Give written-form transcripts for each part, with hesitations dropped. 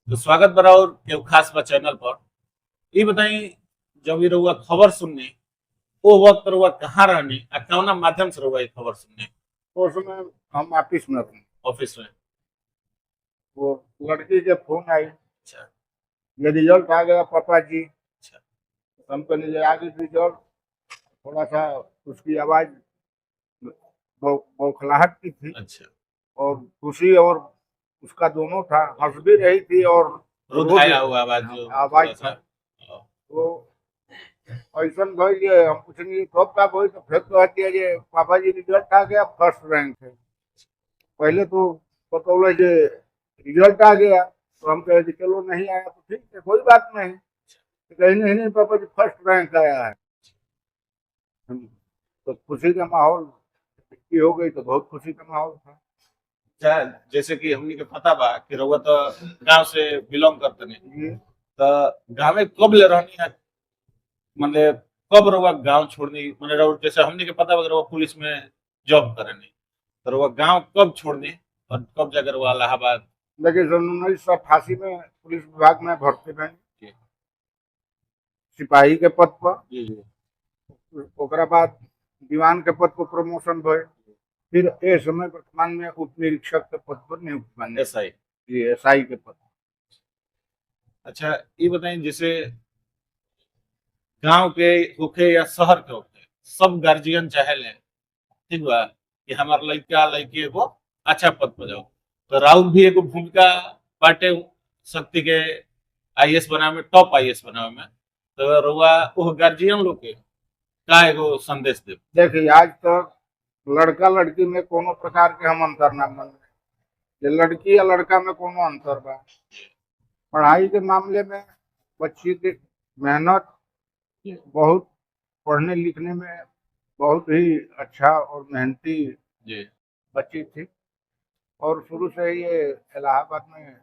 तो स्वागत बराबर के खास बा चैनल पर। ये बताई, जब ये रहुआ खबर सुननी वो वक्त रहुआ कहाँ रहनी आ कौना माध्यम से रहुआ ये खबर सुननी? उस समय हम ऑफिस में थे। ऑफिस में। वो लड़की के फोन आई, अच्छा। ये रिजल्ट आ गया पापा जी। अच्छा। हम कहने जे आगे रिजल्ट, थोड़ा सा उसकी आवाज बौखलाहट की थी अच्छा। और खुशी और उसका दोनों था, हंस भी रही थी और रो भी रुधाया हुआ आवाज जो आवाज थोड़ा था। सा। तो ऐसा भाई ये हम पूछेंगे कब का भाई, तो फिर कहती है जे पापा जी रिजल्ट आ गया, फर्स्ट रैंक है। पहले तो बतौले जे रिजल्ट आ गया, तो हम कहे कि चलो नहीं आया तो ठीक है, कोई बात नहीं। तो कहीं नहीं नहीं पापा जी फर्स्ट रैंक आया है। तो खुशी का माहौल की हो गई, तो बहुत खुशी का माहौल था। अच्छा, जैसे कि हमनी के पता बा कि रहुआ तो गांव से बिलोंग करते नहीं, ये तो गांव में कब ले रहनी है? मतलब कब रहुआ गांव छोड़नी, मतलब रहुआ जैसे हमनी के पता बा कि रहुआ पुलिस में जॉब करे नहीं, तो रहुआ गांव कब छोड़नी और कब जाकर रहुआ इलाहाबाद? देखिए सन 1988 में पुलिस विभाग में भर्ती भइल, सिपाही के पद पर। जी जी। ओकरा बाद दीवान के पद पर प्रमोशन भइल। फिर ए समय वर्तमान में उप निरीक्षक के पद पर नियुक्त बने। एसआई। जी, एसआई के पद। अच्छा, ये बताइए, जैसे गांव के होखे या शहर के होखे, सब गार्जियन चाहेले, ठीक बा, कि हमार लड़का लड़की एगो अच्छा पद पर जाओ, तो राउर भी एगो भूमिका बाटे शक्ति के आईएएस बनावे में, टॉप आईएएस बनावे में, तो रउआ वो गार्जियन लोग के का एगो संदेश दे? देखिए आज तक लड़का लड़की में कोनो प्रकार के हम अंतर ना मन, लड़की या लड़का में कोनो अंतर बा। पढ़ाई के मामले में बच्ची की मेहनत बहुत, पढ़ने लिखने में बहुत ही अच्छा और मेहनती जी बच्ची थी। और शुरू से ही ये इलाहाबाद में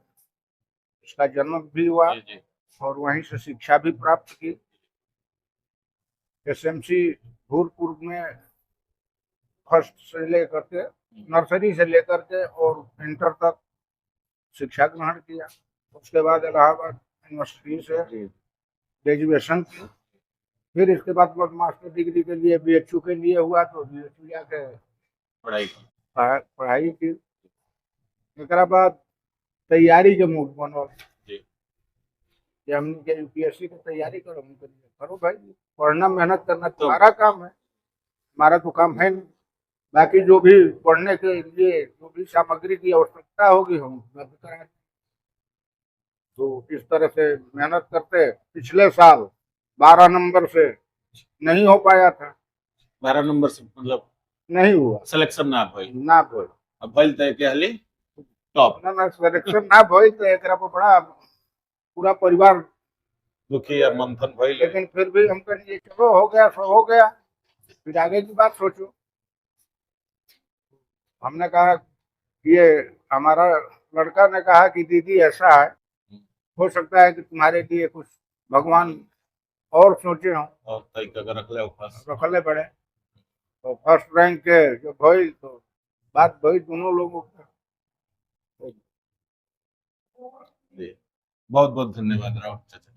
इसका जन्म भी हुआ जी जी। और वहीं से शिक्षा भी प्राप्त की। एसएमसी भूरपुर में फर्स्ट से लेकर के, नर्सरी से लेकर के और इंटर तक शिक्षा ग्रहण किया। उसके बाद इलाहाबाद यूनिवर्सिटी से ग्रेजुएशन की। फिर इसके बाद मास्टर डिग्री के लिए बीएचयू के लिए हुआ, तो बीएचयू जाके पढ़ाई की। एकरा बाद तैयारी के मूड बनल कि हम यूपीएससी की तैयारी करो। हम करिए करो भाई, पढ़ना मेहनत करना तुम्हारा काम है, हमारा तो काम है नहीं। बाकी जो भी पढ़ने के लिए जो भी सामग्री की आवश्यकता होगी हम उपलब्ध कराएंगे। तो इस तरह से मेहनत करते पिछले साल 12 नंबर से नहीं हो पाया था। 12 नंबर से मतलब नहीं हुआ, सिलेक्शन ना भइल। ना भइल। अब भइल तय के हली टॉप। ना सिलेक्शन ना भइल, तो एकरा पर बड़ा पूरा परिवार दुखी या मंथन भइल, लेकिन फिर भी हम कहेंगे चलो हो गया सो हो गया, फिर आगे की बात सोचो। हमने कहा ये हमारा लड़का ने कहा कि दीदी ऐसा है, हो सकता है कि तुम्हारे लिए कुछ भगवान और सोचे हों और तय के रख ले फर्स्ट। रखले पड़े। तो फर्स्ट रैंक के जो भइल, तो बात भई दोनों लोगों की। जी, बहुत बहुत धन्यवाद राहुल चाचा।